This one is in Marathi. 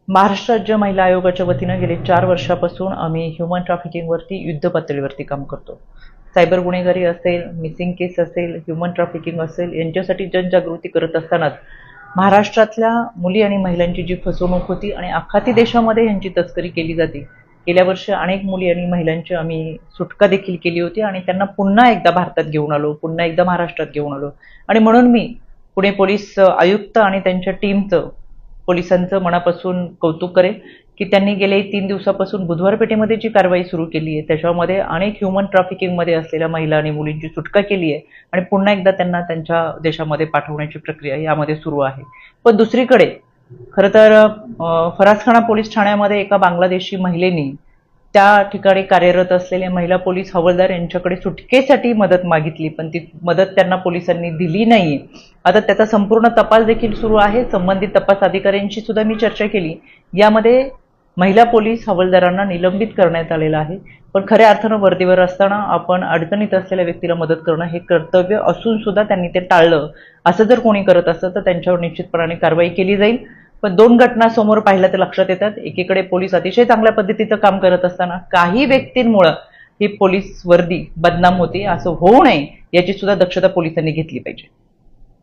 महाराष्ट्र राज्य महिला आयोगाच्या वतीनं गेले 4 वर्षापासून आम्ही ह्युमन ट्रॅफिकिंगवरती युद्ध पातळीवरती काम करतो. सायबर गुन्हेगारी असेल, मिसिंग केस असेल, ह्युमन ट्रॅफिकिंग असेल, यांच्यासाठी जनजागृती करत असतानाच महाराष्ट्रातल्या मुली आणि महिलांची जी फसवणूक होती आणि आखाती देशामध्ये यांची तस्करी केली जाते. गेल्या वर्षी अनेक मुली आणि महिलांची आम्ही सुटका देखील केली होती आणि त्यांना पुन्हा एकदा भारतात घेऊन आलो, पुन्हा एकदा महाराष्ट्रात घेऊन आलो. आणि म्हणून मी पुणे पोलीस आयुक्त आणि त्यांच्या टीमचं, पोलिसांचं मनापासून कौतुक करेन की त्यांनी गेले 3 दिवसापासून बुधवार पेठेमध्ये जी कारवाई सुरू केली आहे त्याच्यामध्ये अनेक ह्युमन ट्रॅफिकिंगमध्ये असलेल्या महिला आणि मुलींची सुटका केली आहे आणि पुन्हा एकदा त्यांना त्यांच्या देशामध्ये पाठवण्याची प्रक्रिया यामध्ये सुरू आहे. पण दुसरीकडे खरं तर फरासखाना पोलीस ठाण्यामध्ये एका बांगलादेशी महिलेनी त्या ठिकाणी कार्यरत असलेले महिला पोलीस हवालदार यांच्याकडे सुटकेसाठी मदत मागितली, पण ती मदत त्यांना पोलिसांनी दिली नाही. आता त्याचा संपूर्ण तपास देखील सुरू आहे. संबंधित तपास अधिकाऱ्यांशी सुद्धा मी चर्चा केली. यामध्ये महिला पोलीस हवालदारांना निलंबित करण्यात आलेलं आहे. पण खऱ्या अर्थानं वर्दीवर असताना आपण अडचणीत असलेल्या व्यक्तीला मदत करणं हे कर्तव्य असून सुद्धा त्यांनी ते टाळलं. असं जर कोणी करत असतं तर त्यांच्यावर निश्चितपणाने कारवाई केली जाईल. पण 2 घटना समोर पाहिल्या तर लक्षात येतात. एकीकडे पोलीस अतिशय चांगल्या पद्धतीचं काम करत असताना काही व्यक्तींमुळे ही पोलीस वर्दी बदनाम होती. असं होऊ नये याची सुद्धा दक्षता पोलिसांनी घेतली पाहिजे.